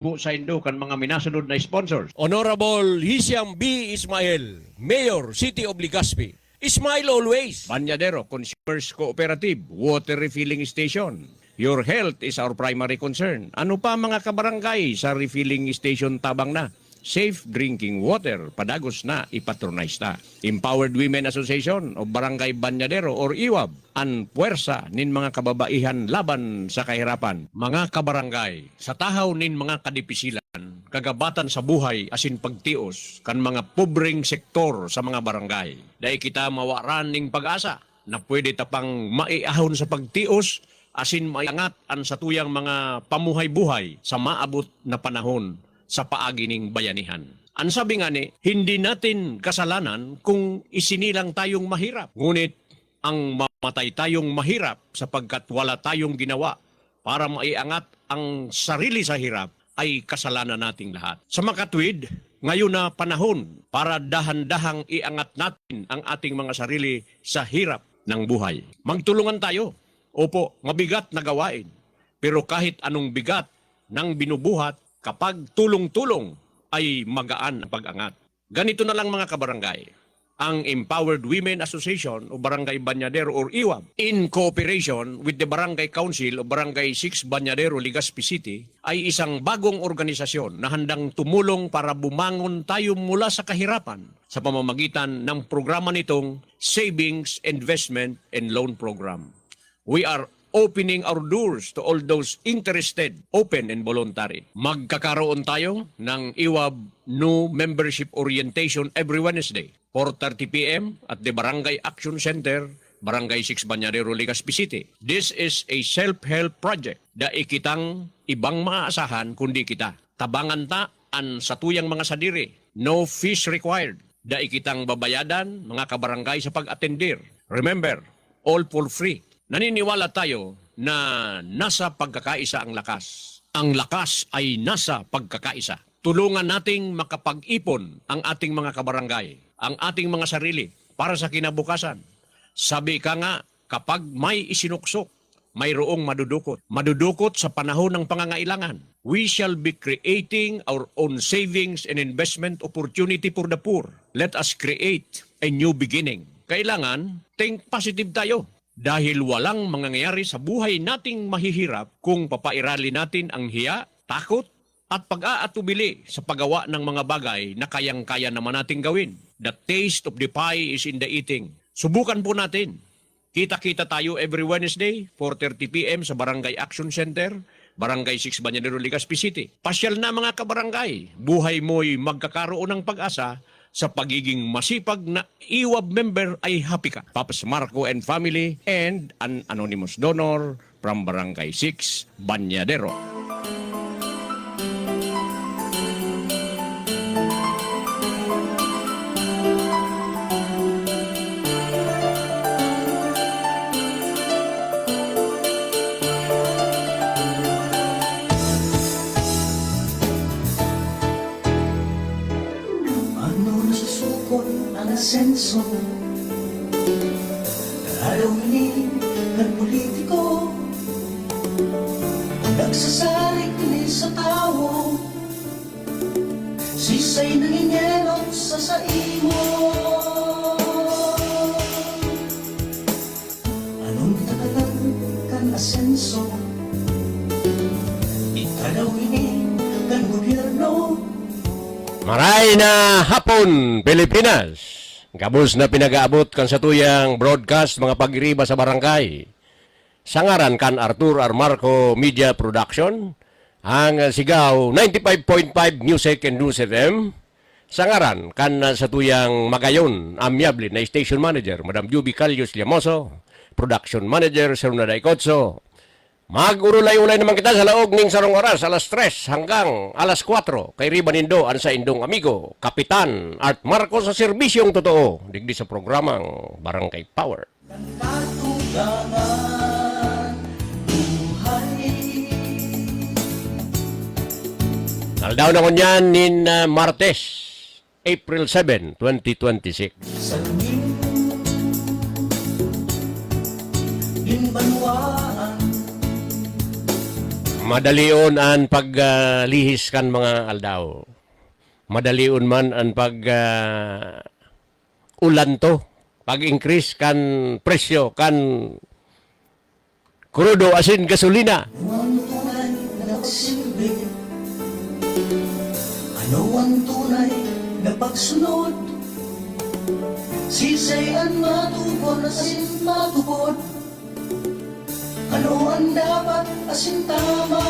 po sa Indo kan mga minasunod na sponsors. Honorable Hisiam B. Ismail, Mayor, City of Legazpi. Smile always. Banyadero Consumers Cooperative Water Refilling Station. Your health is our primary concern. Ano pa mga kabarangay sa refilling station tabang na? Safe drinking water, padagos na, ipatronize na. Empowered Women Association o Barangay Banyadero or IWAB, ang puwersa nin mga kababaihan laban sa kahirapan. Mga kabarangay, sa tahaw nin mga kadipisilan, kagabatan sa buhay asin pagtios, kan mga pobreng sektor sa mga barangay. Dahil kita mawaran ning pag-asa na pwede tapang maiahon sa pagtios, asin maiangat ang satuyang mga pamuhay-buhay sa maabot na panahon sa paagi ning bayanihan. Ang sabi nga ni, hindi natin kasalanan kung isinilang tayong mahirap. Ngunit ang mamatay tayong mahirap sapagkat wala tayong ginawa para maiangat ang sarili sa hirap ay kasalanan nating lahat. Sa makatwid, ngayon na panahon para dahan-dahang iangat natin ang ating mga sarili sa hirap ng buhay. Magtulungan tayo. Opo, mabigat na gawain. Pero kahit anong bigat ng binubuhat, kapag tulong-tulong ay magaan ang pag-angat. Ganito na lang mga kabarangay. Ang Empowered Women Association o Barangay Banyadero or IWAB in cooperation with the Barangay Council o Barangay 6 Banyadero, Legazpi City ay isang bagong organisasyon na handang tumulong para bumangon tayo mula sa kahirapan sa pamamagitan ng programa nitong Savings, Investment and Loan Program. We are opening our doors to all those interested, open and voluntary. Magkakaroon tayo ng IWAB New Membership Orientation every Wednesday, 4:30 p.m. at the Barangay Action Center, Barangay 6 Banyadero, Legazpi City. This is a self-help project da ikitang ibang maaasahan kundi kita. Tabangan ta an satuyang mga sadiri. No fees required. Da ikitang babayadan mga kabarangay sa pag-atendir. Remember, all for free. Naniniwala tayo na nasa pagkakaisa ang lakas. Ang lakas ay nasa pagkakaisa. Tulungan nating makapag-ipon ang ating mga kabarangay, ang ating mga sarili para sa kinabukasan. Sabi ka nga, kapag may isinuksok, mayroong madudukot. Madudukot sa panahon ng pangangailangan. We shall be creating our own savings and investment opportunity for the poor. Let us create a new beginning. Kailangan, think positive tayo. Dahil walang mangyayari sa buhay nating mahihirap kung papairali natin ang hiya, takot, at pag-aatubili sa paggawa ng mga bagay na kayang-kaya naman nating gawin. The taste of the pie is in the eating. Subukan po natin. Kita-kita tayo every Wednesday, 4:30 p.m. sa Barangay Action Center, Barangay 6 Banyadero, Legazpi City. Pasyal na mga kabarangay. Buhay mo'y magkakaroon ng pag-asa. Sa pagiging masipag na IWAB member ay happy ka. Papas Marco and family and an anonymous donor from Barangay 6, Banyadero. Senso Alawin ng politiko Nagsasalig ni sa tao Sisay ng inyelo sa saimo Anong tatalang kan asenso Italawin ng gobyerno Maray na hapon, Pilipinas! Gabos na pinag-aabot kan sa tuyang broadcast mga pag-iriba sa barangay. Sangaran kan Arthur R. Marco Media Production, ang sigaw 95.5 Music and News FM. Sangaran kan sa tuyang magayon, amyable na station manager, Madam Juby Calius Llamoso, production manager, Sir Naday Kotso. Mag-urulay-ulay naman kita sa laog ning sarong oras, alas 3 hanggang alas 4. Kay Riba Nindo, sa indong amigo, Kapitan Art Marco sa serbisyong totoo. Digdi sa programang Barangay Power. Naldaw na ko niyan nin Martes, April 7, 2026. Madalion ang paglihis kan mga aldaw. Madalion man ang ulan to. Pag-increase kan presyo kan krudo asin gasolina. Ano ang tunay na nagsilbi? Ano ang tunay na pagsunod? Sisayan matubon asin matubod. Ano ang dapat asin tama?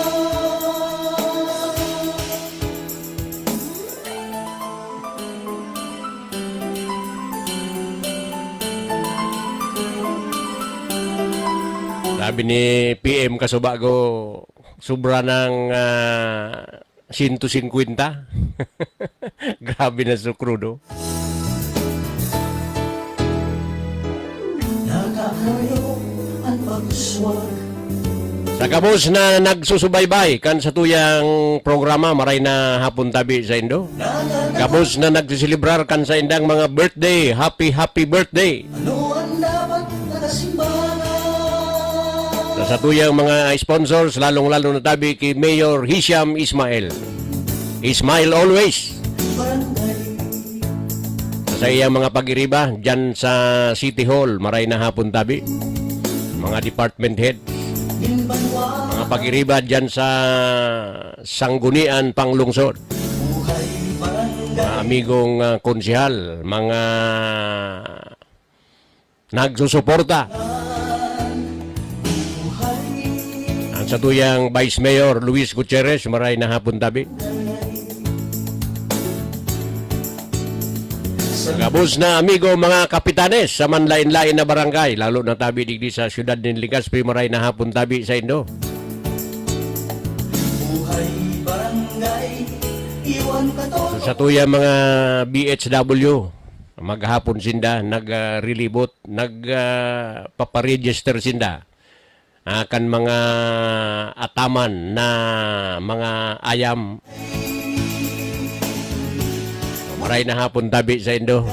Sabi ni PM Kasubago, sobra ng 150. Grabe na sa krudo. Nakahalayo ang pagsuswag. Sa kabos na nagsusubaybay kan sa tuyang programa, maray na hapon tabi sa Indo. Kabos na nagsisilibrar kan sa indang mga birthday, happy birthday. Ano ang dapat na kasimbahan? Sa tuyang mga sponsors, lalong-lalo na tabi kay Mayor Hisham Ismail. Ismail always. Barangay, Sa iyang mga pag-iriba, dyan sa City Hall, maray na hapon tabi. Mga department head. Limbanwa, Mga pag-iriba dyan sa Sanggunian, Panglungsod. buhay barangay, Mga amigong konsihal, mga nagsusuporta. buhay Ang sa tuyang Vice Mayor Luis Gutierrez, maray na hapon tabi. Kabus na amigo mga kapitanes sa manlain-lain na barangay, lalo na tabi digdi sa siyudad ng Legazpi, maray na hapon tabi sa Indo. buhay barangay, iwan ka to. Sa tuyang mga BHW, maghapon sinda, nag-relibot, nag-paparegister sinda. Kan mga ataman na mga ayam. Maray na hapon tabi sa Indo.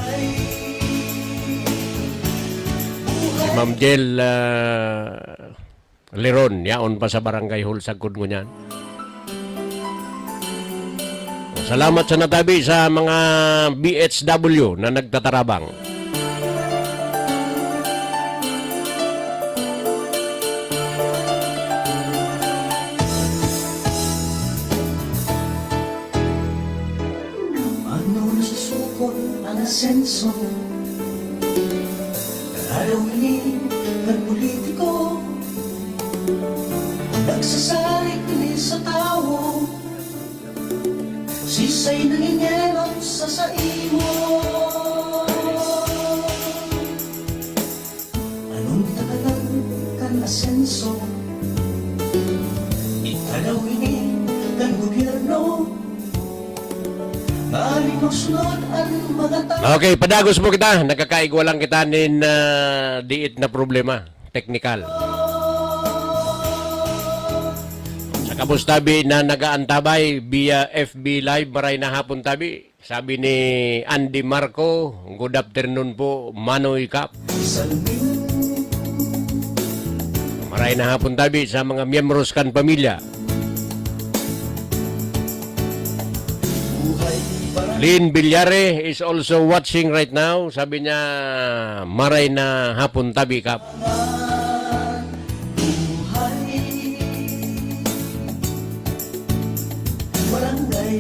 Si Ma'am Jel Leron, yaon pa sa barangay hall sagkod mo niyan. Salamat sa natabi sa mga BHW na nagtatarabang. Ano nasusukot ang asenso? Karawin ng politiko, nagsasarik ni sa tao, sisay ng inyelot sa saimo. Anong takalan kan asenso? Ikalawin ng gobyerno, maaaring magsunod ang mga tao. Okay, padagos mo kita. Nagkakaigwa lang kita nin diit na problema. Technical. Sa kabus tabi na nagaantabay via FB Live, maray na hapon tabi. Sabi ni Andy Marco, good afternoon po, Manoy Kap. Salmin, Maray na hapon tabi sa mga miyembros kan pamilya. buhay barangay, Lynn Villare is also watching right now. Sabi niya, maray na hapon tabi Kap. buhay barangay.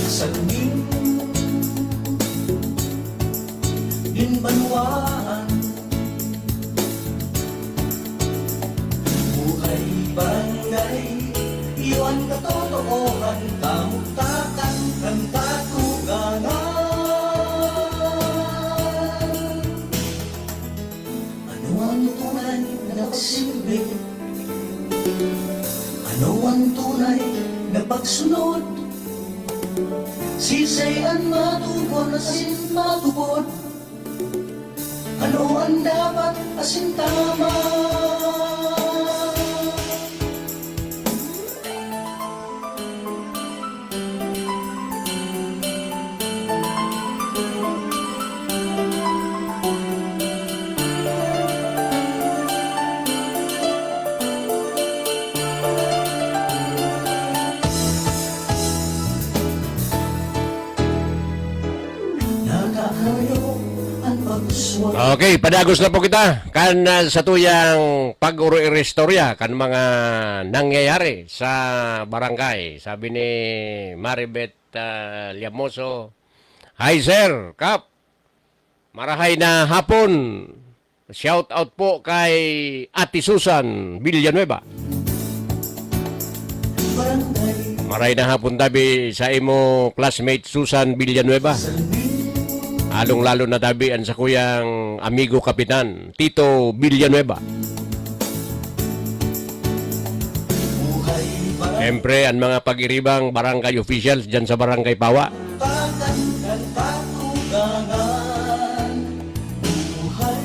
Salmin, Ginbanwaan, buhay barangay, iwan katotohan, kamugtakan ng katuganan. Ano ang tunay na nagsilbi? Ano ang tunay na pagsunod? Sisayan matubon asin matubod. Ano ang dapat asin tama? Okay, padagos na po kita kan sa tuyang pag-uro-irestorya kan mga nangyayari sa barangay. Sabi ni Maribeth Llamoso, "Hi sir, Kap. Marahay na hapon. Shout out po kay Ate Susan Villanueva. Barangay Maray na hapon tabi sa imo classmate Susan Villanueva. Along-lalo na tabian sa kuyang amigo kapitan, Tito Villanueva. buhay barangay Siyempre, ang mga pag-iribang barangay officials dyan sa Barangay Pawa. Patanggal patugangan buhay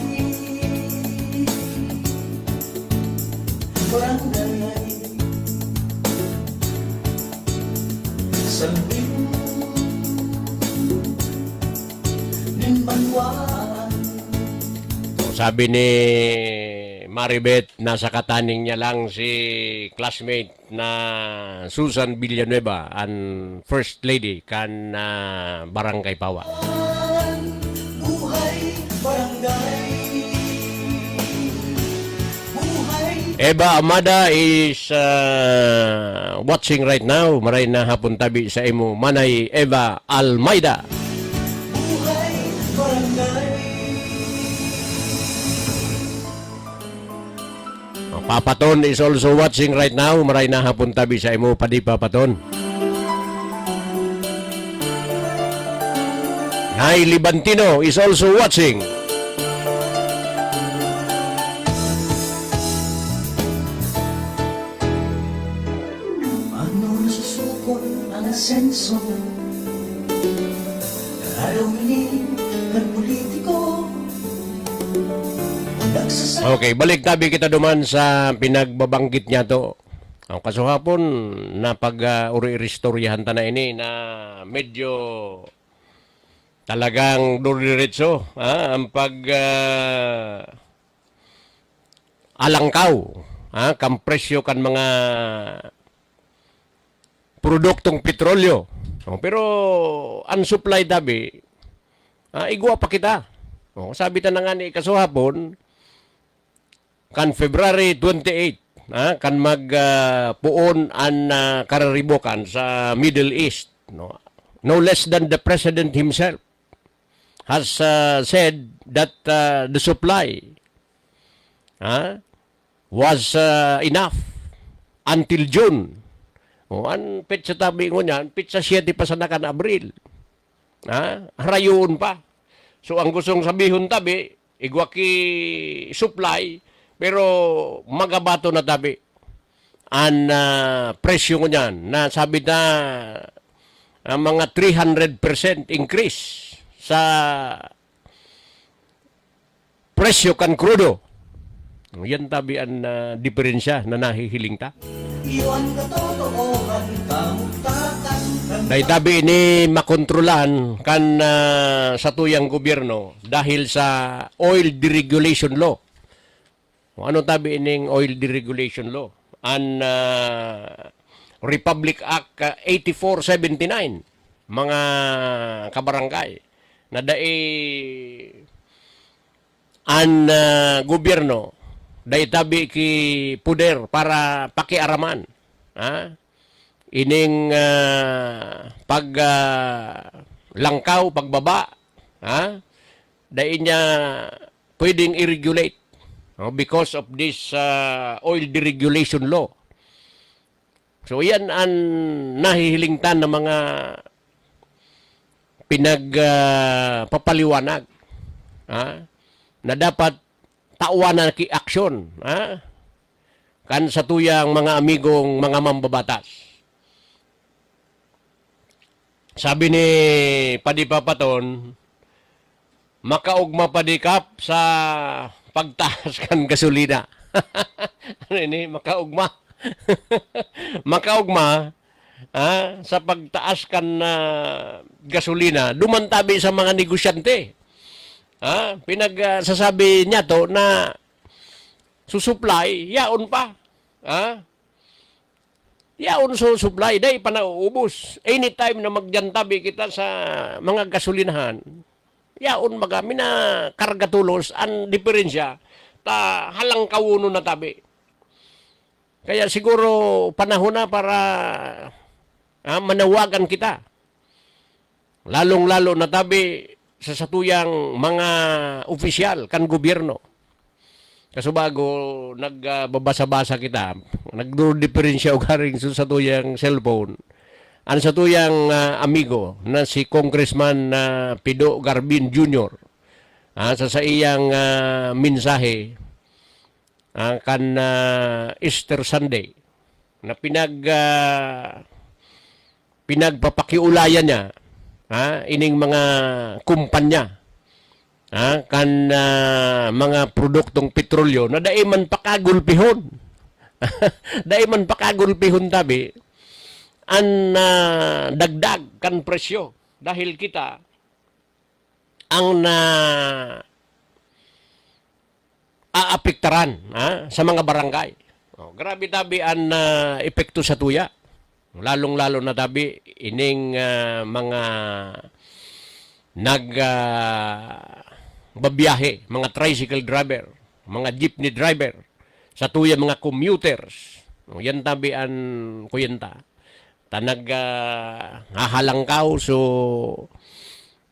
barangay salbing nimbanwan Sabi ni Maribeth, nasa kataning niya lang si classmate na Susan Villanueva, ang First Lady kan Barangay Pawa. buhay barangay buhay Eva Amada is watching right now. Maray na hapon tabi sa imo Manay Eva Almeida. buhay barangay Papaton is also watching right now. Maray na hapon tabi sa imo Padi Papaton. Nay Libantino is also watching. ano nasusukot ang asenso Narawinin ng politiko Nagsasama Okay, balik tabi kita duman sa pinagbabanggit niya to. Ang kasuhapon na pag-uri-restoryahan ta na ini na medyo talagang duriretso ang pag alangkaw kan presyo kan mga produktong petrolyo. Pero ang supply tabi igwa pa kita. Sabi ta na nga ni kasuhapon kan February 28 kan magpuon an kararibokan sa Middle East, no less than the president himself has said that the supply was enough until June. An petsa tabi ngo niyan, petsa 7 pa sa nakan Abril. Harayon pa. So ang gustong sabihon tabi, igwaki supply, pero magabato na tabi ang presyo ko niyan na sabi na mga 300% increase sa presyo kan krudo. Yan tabi ang diferensya na nahihiling ta. Iyon katotohan kamugtakan Dahil tabi ini makontrolan kan sa tuyang gobyerno dahil sa oil deregulation law. Ano tabi ining oil deregulation law? An Republic Act 8479, mga kabarangay, na dai an gobyerno dai tabi ki puder para pakiaraman ining pag langkaw, pagbaba, dai niya pwedeng i-regulate. Because of this oil deregulation law. So yan ang nahihilingtan ng mga pinagpapaliwanag na dapat tauanan ki aksyon kan sa tuyang mga amigong mga mambabatas. Sabi ni Padi Papaton, makaugma padikap sa pagtaas kan gasolina. Ano ini? Makaugma. Makaugma sa pagtaas kan gasolina. Dumantabi sa mga negosyante. Pinagsasabi niya to na susupply, yaon pa. Yaon supply, dahil pa nauubos. Anytime na magjantabi kita sa mga gasolinahan, Yaon magami na karga tulos ang diferensya ta halang kawuno na tabi. Kaya siguro panahon na para manawagan kita. Lalong-lalo na tabi sa satuyang mga opisyal kan gobyerno. Kasubago nagbabasa-basa kita, nagdo-diferensya og haring sa satuyang cellphone. Ang satuyang amigo na si Congressman Pido Garbin Jr. Sa iyang mensahe kan Easter Sunday na pinagpapakiulayan niya ining mga kumpanya kan mga produktong petrolyo na daiman pakagulpihon. Daiman pakagulpihon tabi ang dagdag kan presyo dahil kita ang aapektaran sa mga barangay. Grabe tabi ang epekto sa tuya. Lalong-lalo na tabi ining mga babiyahe, mga tricycle driver, mga jeepney driver, sa tuya mga commuters. Yan tabi ang kuyenta. Tanag hahalangkaw so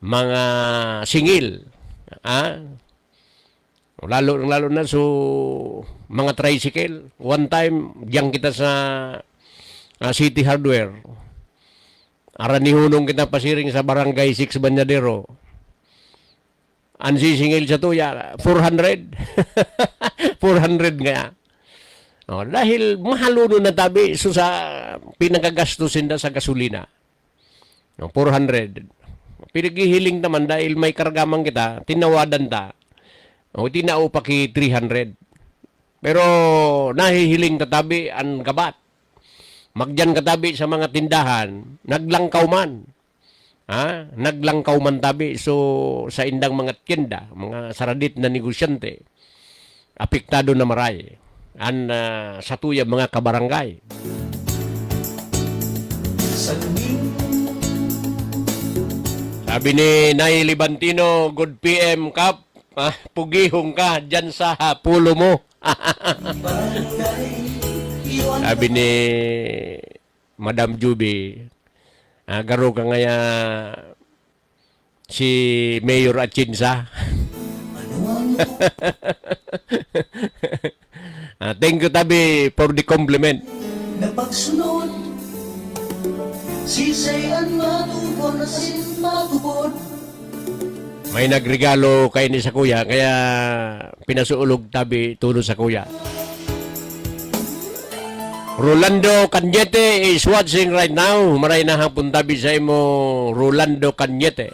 mga singil. Lalo na so mga tricycle. One time, diyan kita sa City Hardware. Aranihunong kita pasiring sa Barangay 6 Banyadero. Ang sisingil sa tuya, 400. 400 nga. Dahil mahaluno na tabi so sa pinagagastusin na sa gasolina. 400. Pinagihiling naman dahil may kargamang kita, tinawadan ta. Tinao pa ki 300. Pero nahihiling tatabi ang gabat. Magdiyan katabi sa mga tindahan, naglangkaw man. Naglangkaw man tabi. So sa indang mga tienda, mga saradit na negosyante, apektado na maray. Sa tuya mga kabarangay. Sabi ni Nay Libantino, good PM Kap, pugihong ka dyan sa pulo mo. Sabi ni Madam Juby, garo ka ngaya si Mayor Atienza. Thank you tabi for the compliment. Napagsunod, sisayan matubon na matubod. May nagregalo kay ni sa kuya, kaya pinasuulog tabi tulo sa kuya. Rolando Cañete is watching right now. Maray na hapon tabi sa imo, Rolando Cañete.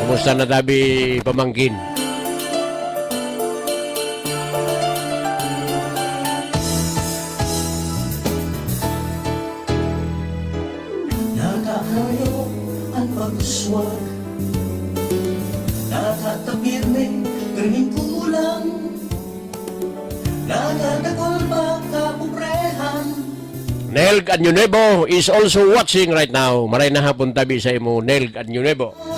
Kumusta na tabi pamangkin? Nakakayo ang pagsuswag, nakatapirme, ganing kulang, nakadagol ba kapubrehan. Nelg Anyunebo is also watching right now. Maray na hapon tabi sa imo, Nelg Anyunebo.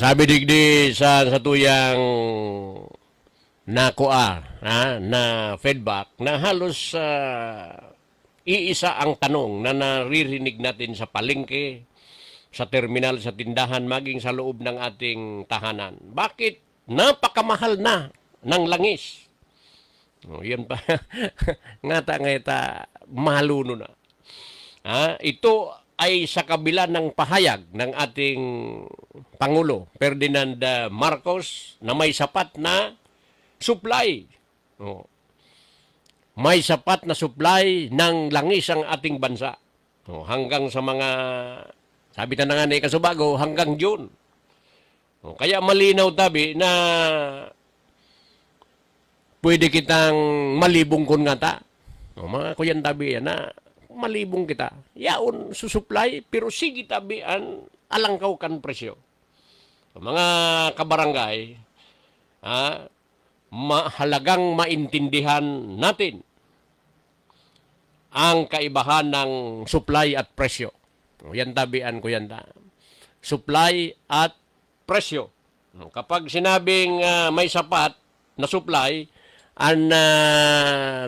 Sabi digdi sa tuyang nakuha na feedback na halos iisa ang tanong na naririnig natin sa palengke, sa terminal, sa tindahan, maging sa loob ng ating tahanan. Bakit napakamahal na ng langis? Yan pa. Ngata, mahaluno na. Ito ay sa kabila ng pahayag ng ating Pangulo Ferdinand Marcos na may sapat na supply. May sapat na supply ng langis ang ating bansa. Hanggang sa mga, sabi na nga ni Kasubago, hanggang June. Kaya malinaw tabi na pwede kitang malibong kun nga ta. Mga kuyan tabi yan na malibong kita. Yaon susupply pero sige tabi ang alangkaw kan presyo. Mga kabarangay, mahalagang maintindihan natin ang kaibahan ng supply at presyo. Yan tabian ko yan. Supply at presyo. Kapag sinabing may sapat na supply,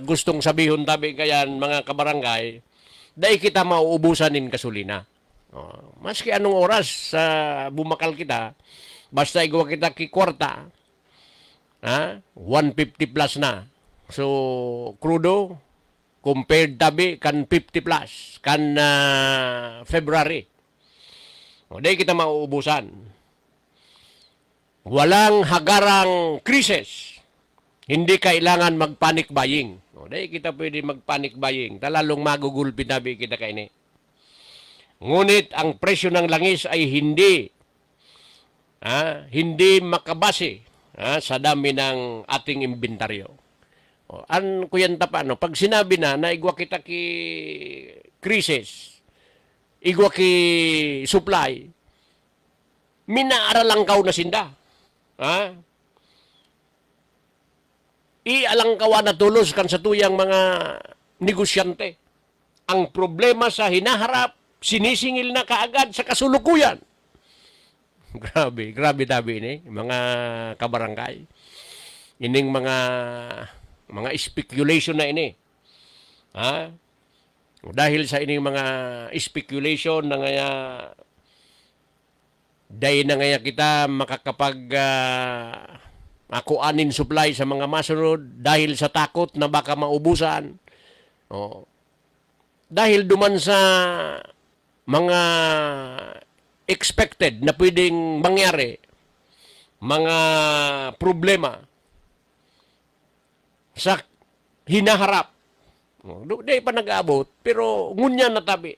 gustong sabihon tabi kayan mga kabarangay, dahil kita mauubusan in kasulina. Maski anong oras bumakal kita, basta igawa kita kikwarta, 150 plus na. So, crudo, compared tabi kan 50 plus, kan February. Dahil kita mauubusan. Walang hagarang krisis. Hindi kailangan mag-panic buying. Dahil kita pwede mag-panic buying. Talalong magugulpi tabi kita kaini. Ngunit ang presyo ng langis ay hindi makabase sa dami ng ating inventaryo. An kuyan tapano, pag sinabi na igwa kita ki krisis, igwa ki supply, minaaralang kaw na sinda. Ialang kawa na tulos kan sa tuyang mga negosyante. Ang problema sa hinaharap, sinisingil na kaagad sa kasulukuyan. Grabe tabi ini, mga kabarangay. Ining mga speculation na ini. Dahil sa ining mga speculation na ngaya dahil na ngaya kita makakapag akuanin supply sa mga masunod dahil sa takot na baka maubusan. Dahil duman sa mga expected na pwedeng mangyari, mga problema sa hinaharap. Di pa nag-aabot, pero ngunya na tabi.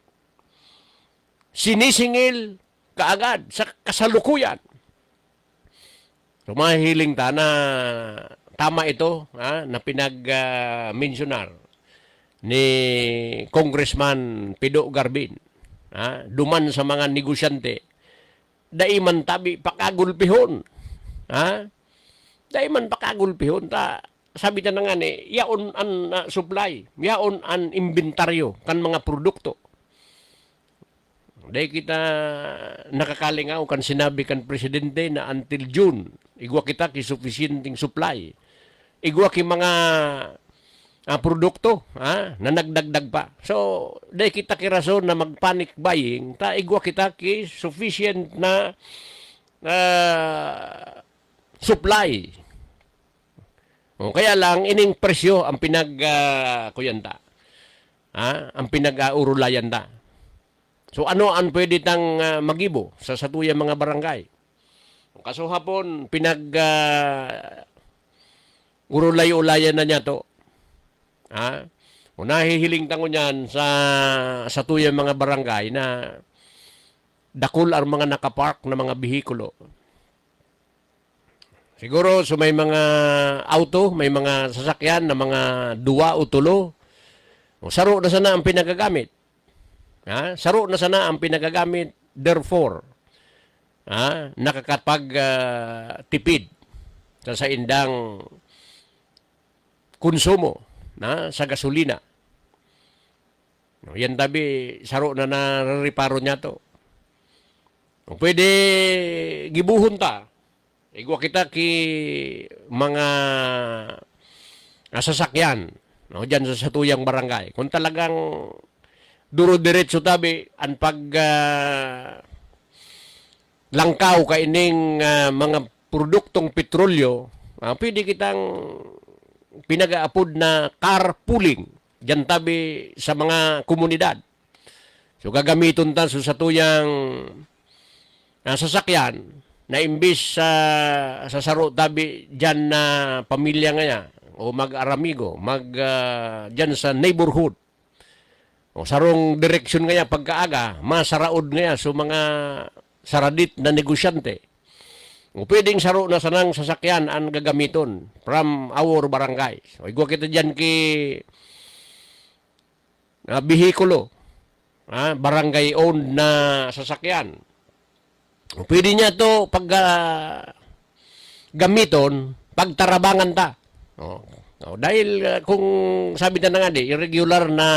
Sinisingil kaagad sa kasalukuyan. So, mahihiling ta na tama ito na pinag-mensionar ni Congressman Pido Garbin. Duman sa mga negosyante, daiman tabi pakagulpihon. Daiman pakagulpihon. Sabi na nga yaon an supply, yaon an inventaryo kan mga produkto. Dahil kita nakakalingaw kan sinabi kan presidente na until June, igwa kita ki sufficienting supply. Igwa ki mga produkto na nagdagdag pa. So, dahil kita ki rason na mag-panic buying, igwa kita ki sufficient na supply. Kaya lang, ining presyo ang kuyanta. Ang pinag-aurulayan ta. So, ano ang pwede tang magibo sa satuya mga barangay? Kaso hapon, urulay-ulayan na niya to. Nahihiling tango niyan sa satuya mga barangay na dakul ang mga nakapark na mga bihikulo. Siguro, so may mga auto, may mga sasakyan na mga 2 o 3. Saro na sana ang pinagagamit. Saro na sana ang pinagagamit. Therefore, nakakapag-tipid sa indang konsumo sa gasolina. Yan tabi, saro na nareparo niya to. Pwede gibuhon ta. Igwa kita ki mga sasakyan dyan sa satuyang barangay. Kung talagang duro-diretso tabi ang langkaw kaining mga produktong petrolyo, pwede kitang pinag-aapod na carpooling dyan tabi sa mga komunidad. So gagamiton ta sa satuyang sasakyan na imbis sa saro tabi dyan na pamilya nga o mag-aramigo, dyan sa neighborhood. O sarong direksyon nga pagkaaga, masaraod nga so mga saradit na negosyante. O pwedeng saro na sanang sasakyan ang gagamiton from our barangay. So igwa kita dyan ki bihikulo, barangay owned na sasakyan. Pwede niya to pag gamiton pagtarabangan ta. Dahil kung sabi na nga irregular na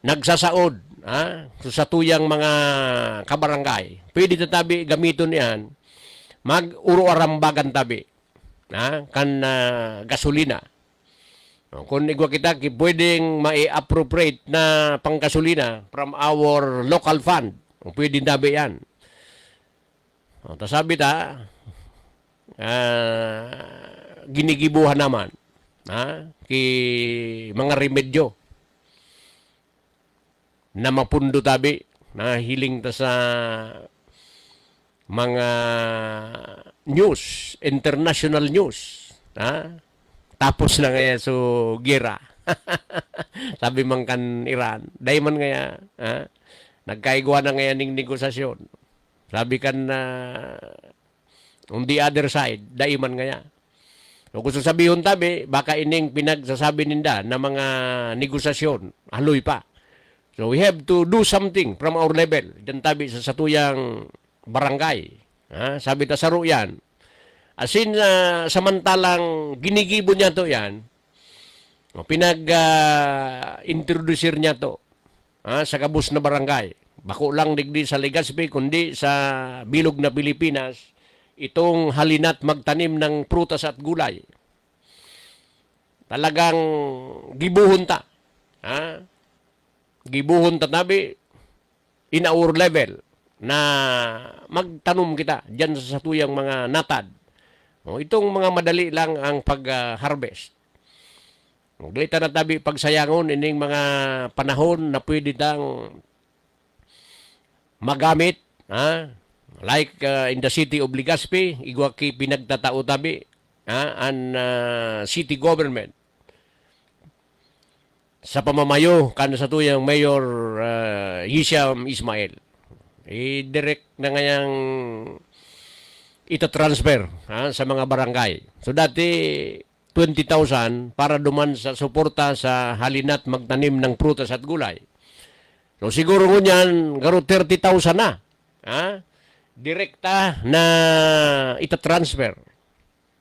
nagsasaod sa tuyang mga kabarangay, pwede tatabi gamiton yan, mag-uro-arambagan tabi kan gasolina. Kung igwa kita, pwedeng ma-appropriate na panggasolina from our local fund. Pwede tabi yan. Tapos sabi ta, ginigibuhan naman ki mga remedyo na mapundo tabi na hiling ta sa mga news, international news. Tapos na kaya so gira. Sabi man kan Iran, dahil man kaya nagkaigwa na ngayon ng negosasyon. Sabi kan on the other side, dahil man kaya. So kung sasabihin tabi, baka ining pinagsasabi ninda na mga negosasyon, haloy pa. So we have to do something from our level. Diyan tabi sa satuyang barangay. Sabi ta saro yan. As in, samantalang ginigibo niya to yan, pinag-introducer niya to sa kabus na barangay. Bako lang digdi sa Legazpi, kundi sa bilog na Pilipinas, itong halinat magtanim ng prutas at gulay. Talagang gibuhon ta. Gibuhon ta tabi in our level na magtanom kita dyan sa satuyang mga natad. Itong mga madali lang ang pag-harvest. Maglita na tabi pagsayangon ining mga panahon na pwede tang magamit, like in the city of Legazpi, igwa ki pinagtatao tabi, ang city government. Sa pamamayo, kan sa tuyang Mayor Hisham Ismail. Direct na ngayang ita-transfer sa mga barangay. So dati 20,000 para duman sa suporta sa halinat magtanim ng prutas at gulay. So siguro ngunyan garo 30,000 na. Direkta na ita-transfer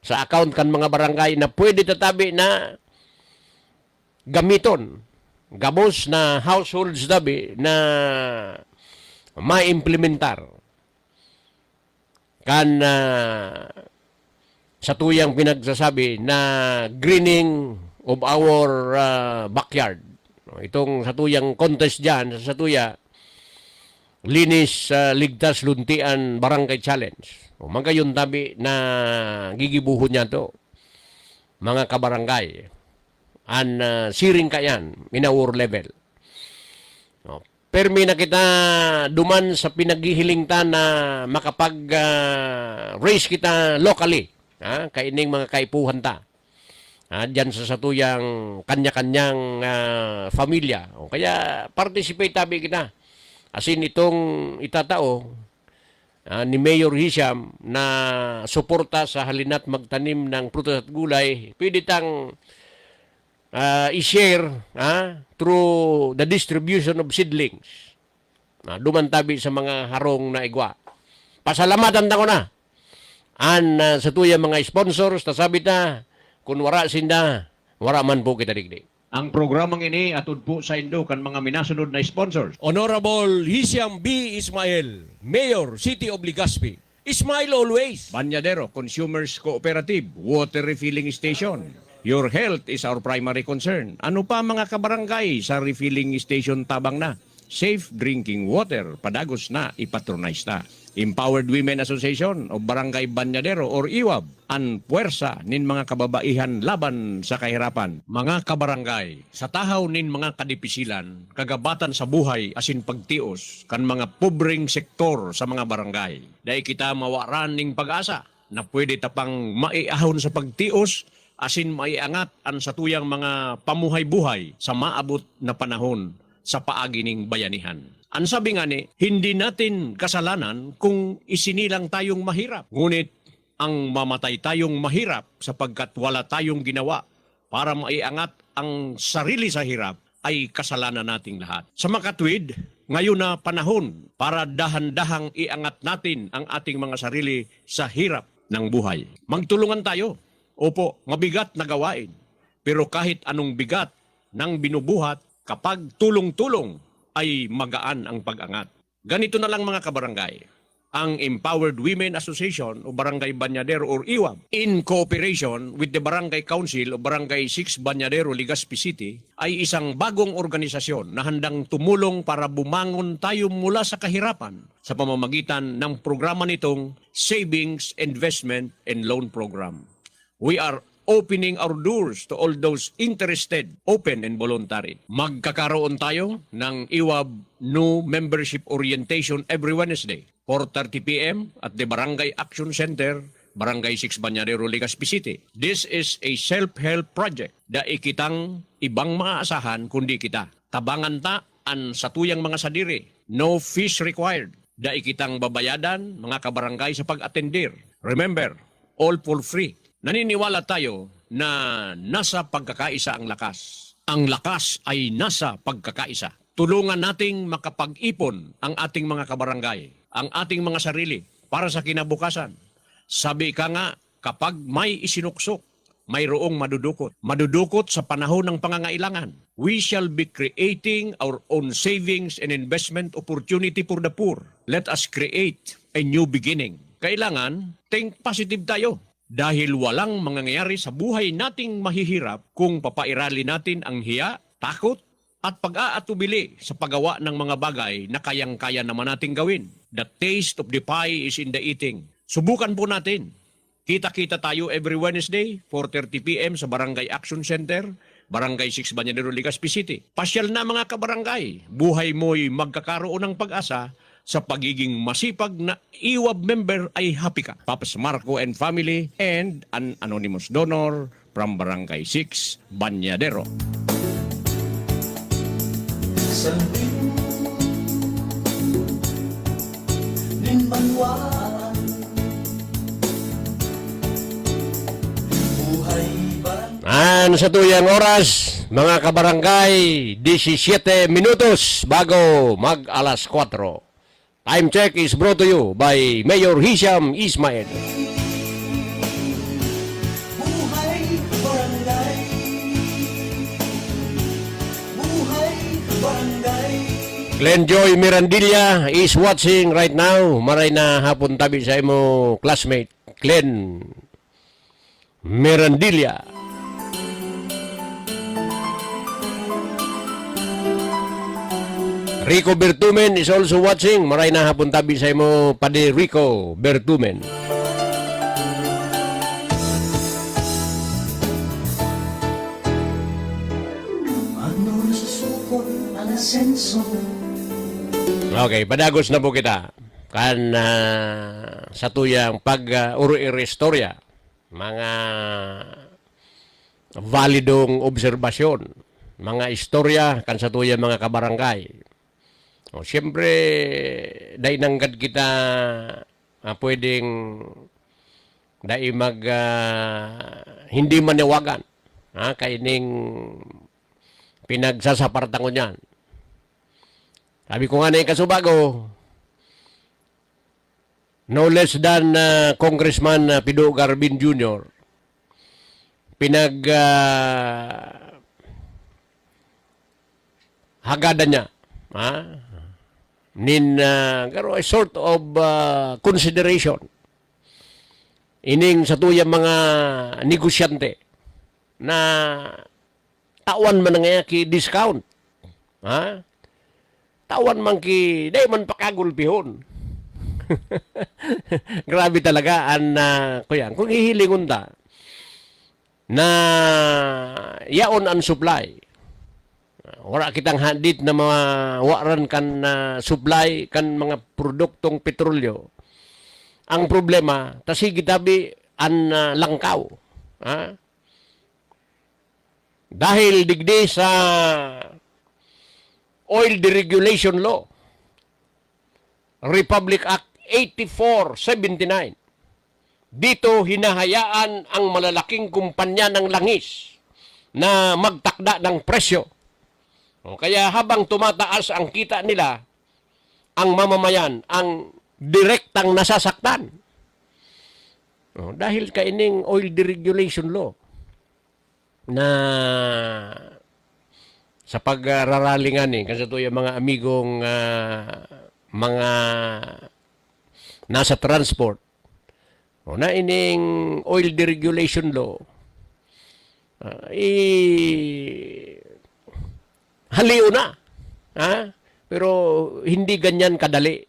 sa account kan mga barangay na pwede tatabi na gamiton. Gabos na households dabi na ma-implementar kan sa tuyang pinagsasabi na greening of our backyard. Itong sa tuyang contest dyan, sa tuya, Linis Ligtas Luntian Barangay Challenge. Mga yun tabi na gigibuhon niya to, mga kabarangay. An siring kayan, in our level. Permi na kita duman sa pinaghihiling ta na makapag-raise kita locally. Kaining mga kaipuhan ta. Diyan sa satuyang kanya-kanyang familia. Kaya participate tabi kita. As in itong itatao ni Mayor Hisham na suporta sa halinat magtanim ng prutas at gulay, pwede tang i-share through the distribution of seedlings. Dumantabi sa mga harong na igwa. Pasalamatan ta ko na. Sa tuya mga sponsors, tasabi ta, kung wara sinda, wara man po kita digdig. Ang programang ini atod po sa Indo kan mga minasunod na sponsors. Honorable Hisham B. Ismail, Mayor, City of Legazpi. Smile always. Banyadero Consumers Cooperative Water Refilling Station. Your health is our primary concern. Ano pa mga kabarangay sa refilling station tabang na? Safe drinking water, padagos na, ipatronize na. Empowered Women Association o Barangay Banyadero or IWAB, ang puwersa nin mga kababaihan laban sa kahirapan. Mga kabarangay, sa tahaw nin mga kadipisilan, kagabatan sa buhay asin pagtios, kan mga pobreng sektor sa mga barangay. Dahil kita mawaran ning pag-asa na pwede tapang maiahon sa pagtios, asin maiangat ang satuyang mga pamuhay-buhay sa maabot na panahon sa paagi ning bayanihan. Ang sabi nga ni, hindi natin kasalanan kung isinilang tayong mahirap. Ngunit ang mamatay tayong mahirap sapagkat wala tayong ginawa para maiangat ang sarili sa hirap ay kasalanan nating lahat. Sa makatwid, ngayon na panahon para dahan-dahang iangat natin ang ating mga sarili sa hirap ng buhay. Magtulungan tayo. Opo, mabigat na gawain. Pero kahit anong bigat ng binubuhat, kapag tulong-tulong ay magaan ang pag-angat. Ganito na lang mga kabarangay. Ang Empowered Women Association o Barangay Banyadero or IWAB in cooperation with the Barangay Council o Barangay 6 Banyadero, Legazpi City ay isang bagong organisasyon na handang tumulong para bumangon tayo mula sa kahirapan sa pamamagitan ng programa nitong Savings, Investment and Loan Program. We are opening our doors to all those interested, open and voluntary. Magkakaroon tayo ng IWAB new membership orientation every Wednesday, 4:30 p.m. at the Barangay Action Center, Barangay 6 Banyadero, Legazpi City. This is a self-help project da ikitang ibang maaasahan kundi kita. Tabangan ta an satuyang mga sadiri. No fees required. Da ikitang babayadan mga kabarangay sa pag-atendir. Remember, all for free. Naniniwala tayo na nasa pagkakaisa ang lakas. Ang lakas ay nasa pagkakaisa. Tulungan nating makapag-ipon ang ating mga kabarangay, ang ating mga sarili para sa kinabukasan. Sabi ka nga, kapag may isinuksok, mayroong madudukot. Madudukot sa panahon ng pangangailangan. We shall be creating our own savings and investment opportunity for the poor. Let us create a new beginning. Kailangan, think positive tayo. Dahil walang mangyayari sa buhay nating mahihirap kung papairali natin ang hiya, takot, at pag-aatubili sa paggawa ng mga bagay na kayang-kaya naman nating gawin. The taste of the pie is in the eating. Subukan po natin. Kita-kita tayo every Wednesday, 4:30 p.m. sa Barangay Action Center, Barangay 6 Banyadero, Legazpi City. Pasyal na mga kabarangay. Buhay mo'y magkakaroon ng pag-asa sa pagiging masipag na IWAB member ay happy ka. Papas Marco and family and an anonymous donor from Barangay 6 Banyadero. Salwin Linbanwaan Buhay Barangay Sa tuyang oras, mga kabarangay, 17 minutos bago mag-alas 4. Time check is brought to you by Mayor Hisham Ismail. Buhay Barangay Buhay Barangay Glenjoy Mirandilla is watching right now. Maray na hapon tabi sa imo classmate, Glen Mirandilla. Rico Bertumen is also watching. Maray na hapon tabi sa imo, Padi Rico Bertumen. Ano nasusukot ang asenso Okay, padagos na po kita. Kan sa tuyang pag-uri-istorya, mga validong obserbasyon, mga istorya kan sa tuyang mga kabarangay. Siyempre, dahil nanggad kita pwedeng dahil hindi maniwagan kaining pinagsasapartan ko niyan. Sabi ko nga na yung kasubago, no less than Congressman Pido Garbin Jr. Hagadan niya. Garo a sort of consideration ining sa tuyang mga negosyante na tawan man nga ki discount. Tawan man ki day man pakagulpihon. Grabe talaga kuya kung hihilingon ta na yaon ang supply. Wala kitang handit na mga waran kan supply kan mga produktong petrolyo. Ang problema, tasigi tabi an langkaw. Dahil digdi sa Oil Deregulation Law, Republic Act 8479, dito hinahayaan ang malalaking kumpanya ng langis na magtakda ng presyo. Kaya habang tumataas ang kita nila, ang mamamayan ang direktang nasasaktan. Dahil kaining oil deregulation law na sa pagraralingan kasi ito yung mga amigong mga nasa transport na ining oil deregulation law haliw na. Pero hindi ganyan kadali.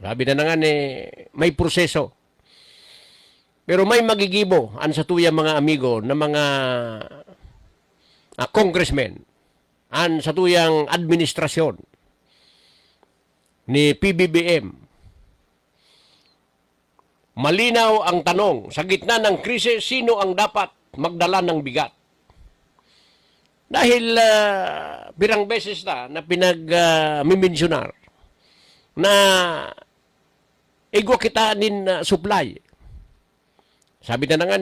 Sabi na nga may proseso. Pero may magigibo an sa tuyang mga amigo na mga congressmen an sa tuyang administrasyon ni PBBM. Malinaw ang tanong, sa gitna ng krisis, sino ang dapat magdala ng bigat? Dahil birang beses na pinag-mimensionar na igwa kita nin supply. Sabi na nga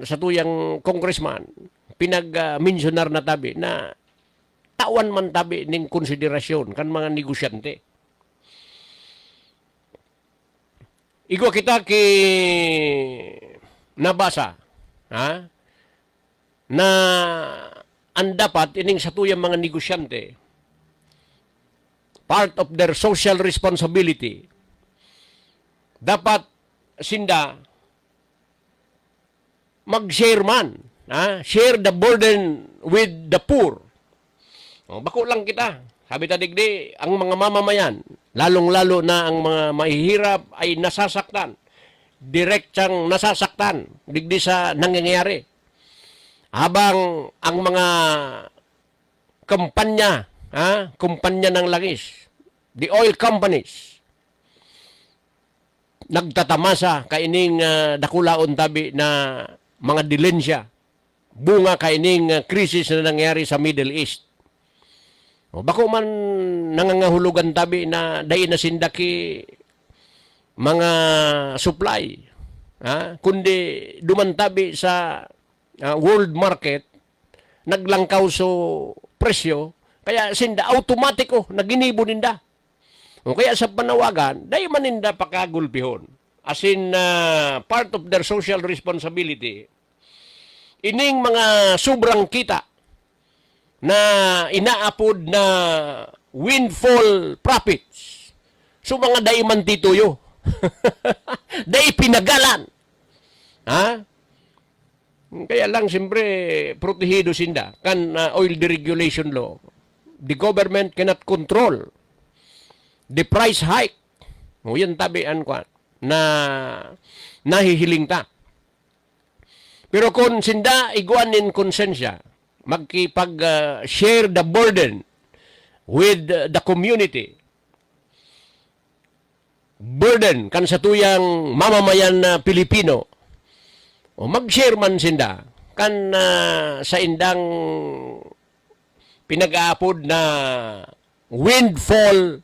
sa tuyang congressman, pinag-mentionar na tabi na tawan man tabi ning konsiderasyon kan mga negosyante. Igwa kita nabasa na ang dapat ining sa tuyang mga negosyante, part of their social responsibility, dapat sinda mag-share man. Share the burden with the poor. Bako lang kita. Sabi ta digdi, ang mga mamamayan, lalong-lalo na ang mga mahihirap ay nasasaktan. Direktang nasasaktan digdi sa nangyayari. Habang ang mga kumpanya ng langis, the oil companies, nagtatamasa kaining dakulaon tabi na mga dilensya, bunga kaining krisis na nangyari sa Middle East. Bako man nangangahulugan tabi na dahi na sindaki mga supply, kundi dumantabi sa world market, naglangkaw so presyo, kaya sinda automatic naginibo ninda. Kaya sa panawagan, dahi man ninda pakagulpihon. As in, part of their social responsibility, ining mga sobrang kita na inaapod na windfall profits. So mga dahi man tituyo. Dahi pinagalan. Kaya lang, siyempre, protehido sinda. Kan oil deregulation law, the government cannot control the price hike. Yan tabian ko na nahihiling ta. Pero kung sinda iguanin konsensya, magkipag-share the burden with the community, burden kan sa tuyang mamamayan na Pilipino, mag-share man sinda kan sa indang pinag-aapod na windfall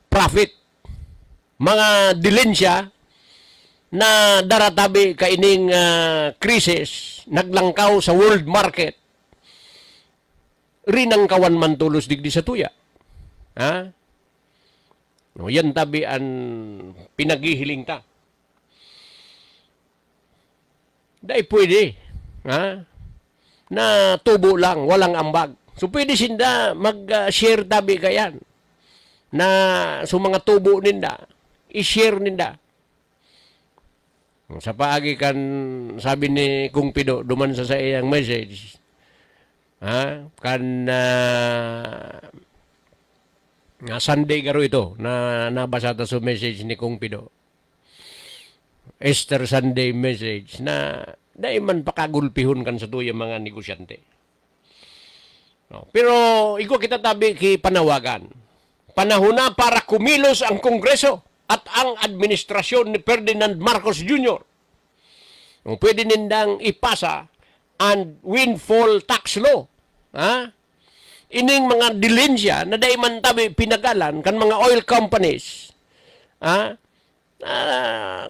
profit, mga dilensya na daratabi kaining krisis, naglangkaw sa world market, rinang kawan man tulos digdi sa tuya. Yan tabi ang pinaghihiling ta. Dahil pwede, na tubo lang, walang ambag. So pwede sinda mag-share tabi kayan na so mga tubo ninda, i-share ninda. Sa paagi kan, sabi ni Kung Pido, duman sa iyang message, Sunday garo ito, na nabasa ta sa message ni Kung Pido. Easter Sunday message na dahil man pakagulpihon kan sa tuyang mga negosyante. Pero iko kita tabi ki panawagan. Panahon na para kumilos ang Kongreso at ang administrasyon ni Ferdinand Marcos Jr. Pwede nindang ipasa ang windfall tax law. Ining mga dilensya na dahil man tabi pinagalan kan mga oil companies,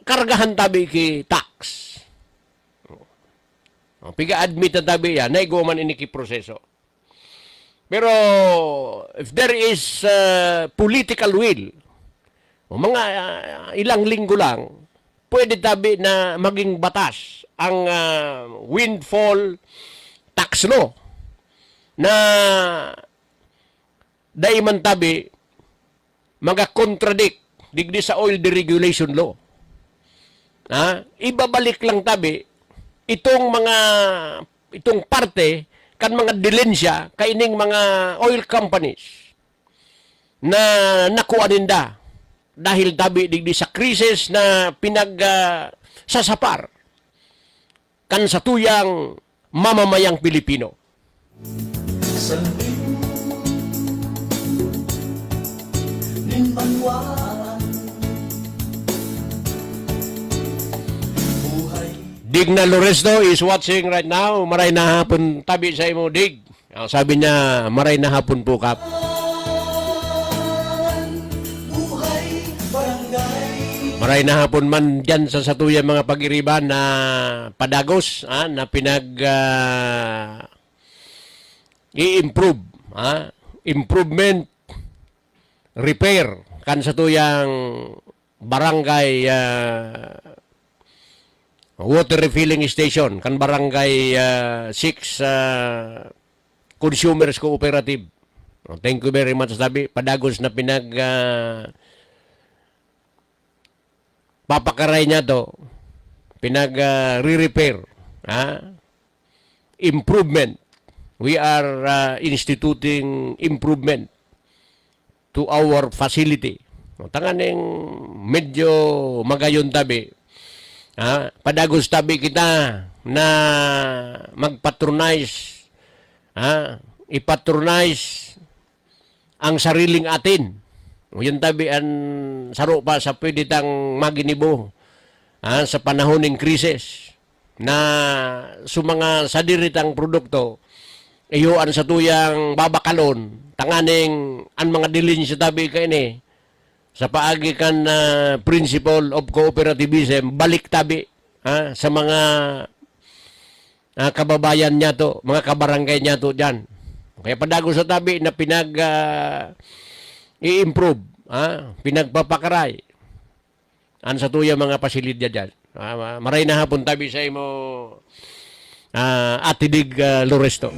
kargahan tabi ki tax. Piga-admit na tabi yan, naigo man iniki proseso. Pero if there is political will, mga ilang linggo lang, pwede tabi na maging batas ang windfall tax law na daiman tabi maga-contradict digdi sa oil deregulation law. Ibabalik lang tabi itong parte kan mga dilensya kaining mga oil companies na nakuha ninda dahil tabi digdi sa krisis na sasapar kan sa tuyang mamamayang Pilipino. Salbing Nimbanwaan Buhay Digna Loresto is watching right now. Maray na hapon tabi sa imo, Dig. Sabi niya, maray na hapon po, Kap. Buhay Barangay Maray na hapon man dyan sa satuyan mga pag-iriban na padagos, na i-improve. Improvement, repair, kan satuyang barangay water refilling station, kan barangay 6 consumers cooperative. Thank you very much, sabi. Padagos na papakaray niya to, re-repair, improvement. We are instituting improvement to our facility. Tanganing medyo magayon tabi. Padagos tabi kita na magpatronize, ipatronize ang sariling atin. Yun tabi ang saro pa sa pwede tang maginibo sa panahon ng krisis na mga sadiritang produkto iyoan sa tuyang babakalon tanganing ang mga dilin sa tabi kay ni sa paagi kan principle of cooperativism balik tabi sa mga kababayan niya to, mga kabarangay niya to dyan. Kaya padago sa tabi na i-improve, pinagpapakaray an sa tuyang mga pasilidad dyan. Maray na hapon tabi sa imo Ate Dig Loresto.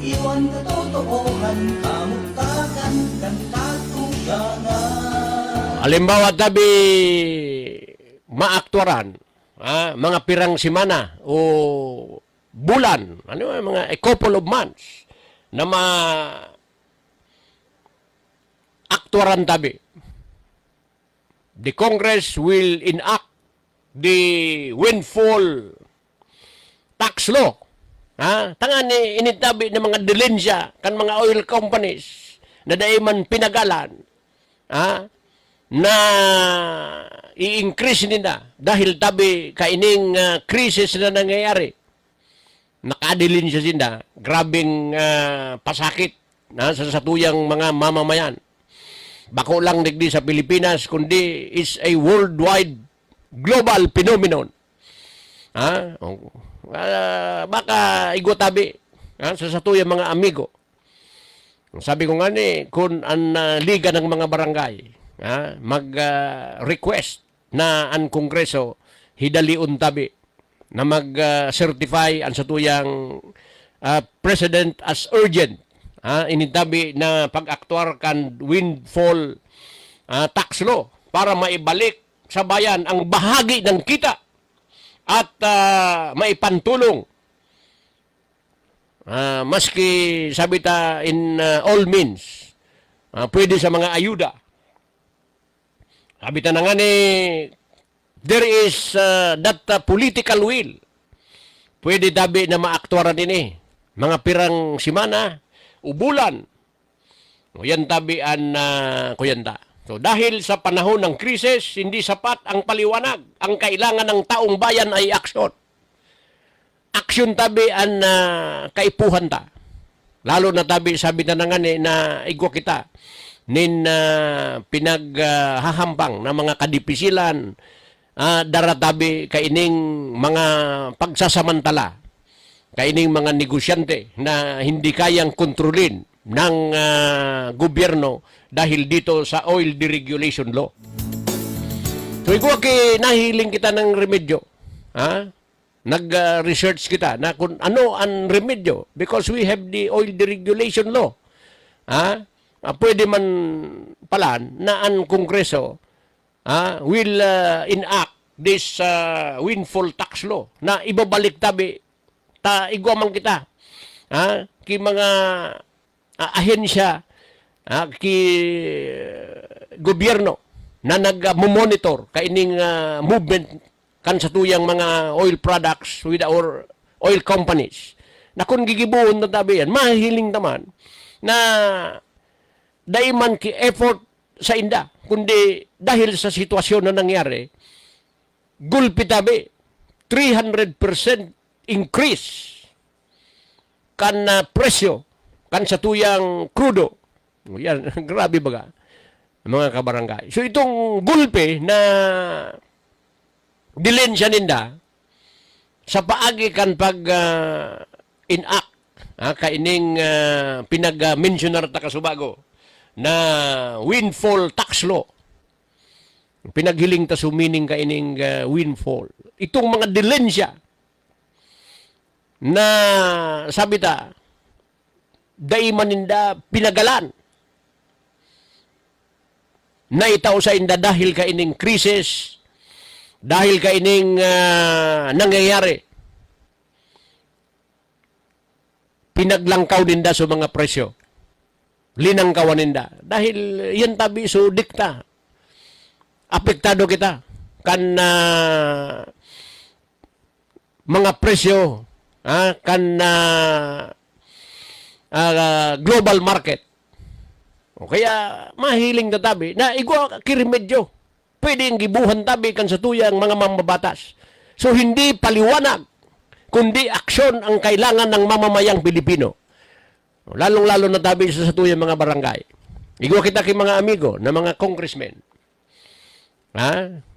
Iwan katotohan Kamutakan kan katugangan Halimbawa tabi maaktwaran, mga pirang simana o bulan, mga a couple of months na aktwaran tabi. The Congress will enact the windfall tax law. Tangan initabi ng mga dilensya kan mga oil companies na daiman pinagalan na i-increase nila dahil tabi kaining krisis na nangyayari. Nakadilin siya sinda, grabing pasakit sa satuyang mga mamamayan. Bako lang digdi sa Pilipinas, kundi is a worldwide global phenomenon. Baka igotabi sa satuyang mga amigo. Sabi ko nga kung ang liga ng mga barangay mag-request na ang Kongreso hidaliun tabi na mag-certify ang satuyang President as urgent. Initabi na pag-aktuar kan windfall tax law para maibalik sa bayan ang bahagi ng kita at maipantulong maski sabi ta in all means pwede sa mga ayuda. Sabi ta na nga there is that political will. Pwede tabi na maaktuaran ini mga pirang simana ubulan. Yan tabian kuyanta. So dahil sa panahon ng krisis, hindi sapat ang paliwanag. Ang kailangan ng taong bayan ay aksyon. Aksyon tabian kaipuhan ta. Lalo na tabi sabi na nga na igwa kita nin pinaghahambang na mga kadipisilan daratabi kaining mga pagsasamantala, kaining mga negosyante na hindi kayang kontrolin ng gobyerno dahil dito sa oil deregulation law. So, igwa nahiling kita ng remedyo. Ha? Nag-research kita na kung ano ang remedyo because we have the oil deregulation law. Ha? Pwede man pala na ang Kongreso will enact this windfall tax law na ibabalik tabi igwa man kita ki mga ahensya ki gobyerno na nag-monitor kaining movement kan sa tuyang mga oil products with our oil companies na kung gigibuon na tabi yan mahiling naman na daiman ki effort sa inda kundi dahil sa sitwasyon na nangyari gulpi tabi 300% increase kan presyo kan sa tuyang crudo. Yan, grabe baga mga kabarangay. So itong gulpi na dilensya ninda sa paagi kan pag enact kaining pinag-mentionar ta kasubago na windfall tax law. Pinaghiling ta sumining kaining windfall. Itong mga dilensya na sabi ta daiman ninda pinagalan na itaw sa inda dahil kaining krisis, dahil kaining nangyayari. Pinaglangkaw ninda sa mga presyo. Linangkawan ninda. Dahil yan tabi so dikta. Apektado kita kan mga presyo kan global market. O kaya mahiling na tabi na igwa kiremedyo. Pwede yung gibuhan tabi kan sa tuyang mga mambabatas. So hindi paliwanag kundi aksyon ang kailangan ng mamamayang Pilipino. Lalong-lalo na tabi sa tuyang mga barangay. Igwa kita kay mga amigo na mga congressmen.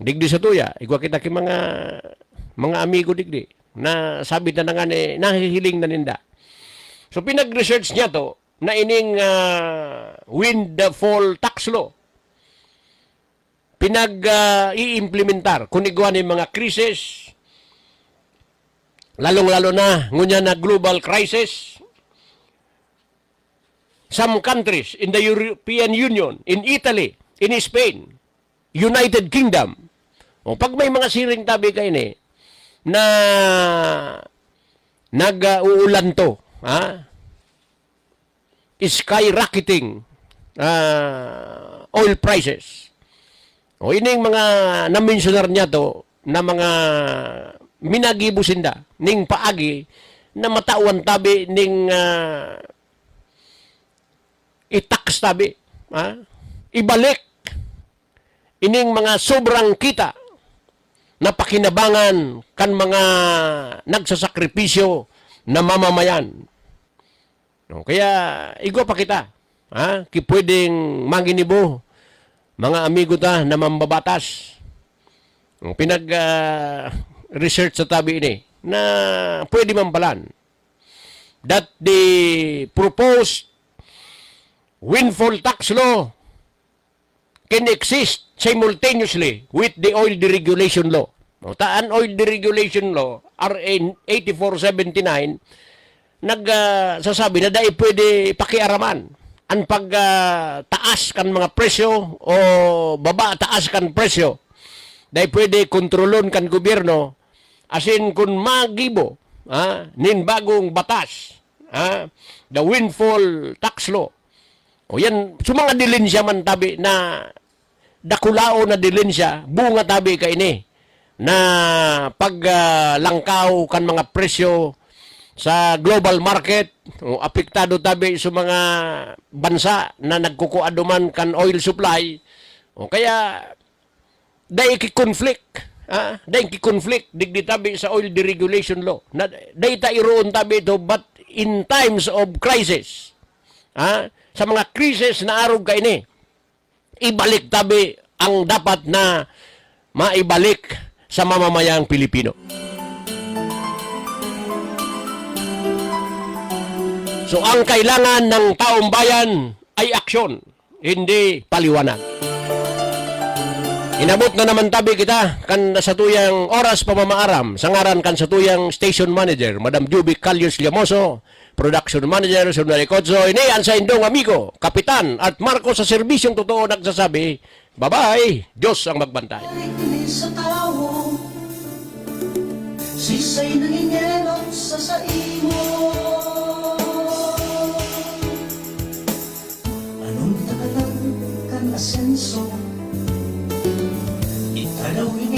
Digdi sa tuya. Igwa kita kay mga amigo digdi na sabi na nga ni nahihiling na ninda. So pinag-research niya to na ining windfall tax law. Pinag-i-implementar kung igwa ni mga krisis, lalong-lalo na ngunya na global crisis. Some countries in the European Union, in Italy, in Spain, United Kingdom, pag may mga siring tabi kayo na nag-uulan to, skyrocketing oil prices. O ining mga na-mentionar niya to na mga minagibusinda ning paagi na matawan tabi ning i-tax tabi. Ibalik ining mga sobrang kita na pakinabangan kan mga nagsasakripisyo na mamamayan. No, kaya igwa pa kita, pwedeng manginibo mga amigo ta na mambabatas. Pinag-research sa tabi ini na pwede mampalan that the proposed windfall tax law can exist simultaneously with the oil deregulation law. An oil deregulation law, RA 8479, nagsasabi na dahil pwede pakiaraman ang pagtaas kan mga presyo o baba taas kan presyo. Dahil pwede kontrolon kan gobyerno asin kung magibo nin bagong batas, the windfall tax law. O yan, mga dilensya man tabi na dakulao na dilensya, bunga tabi ka ini na paglangkaw kan mga presyo sa global market, apektado tabi sa mga bansa na nagkukuaduman kan oil supply. O kaya, dahil ki-conflict, digdi tabi sa oil deregulation law. Dahil ta iroon tabi ito, but in times of crisis, sa mga krisis na arog ka ini, ibalik tabi ang dapat na maibalik sa mamamayang Pilipino. So ang kailangan ng taong bayan ay aksyon, hindi paliwanag. Inabot na naman tabi kita kan sa tuyang oras pamamaaram sa ngaran kan sa tuyang station manager Madam Jubic Calius Llamoso, production manager Sunday Cotso, ini ang sa indong amigo Kapitan at Marco sa serbisyong totoo nagsasabi, bye-bye, Diyos ang magbantay. Balik sa tao, sisay nangingelot sa saimo. Anong takalang kan asenso, italawin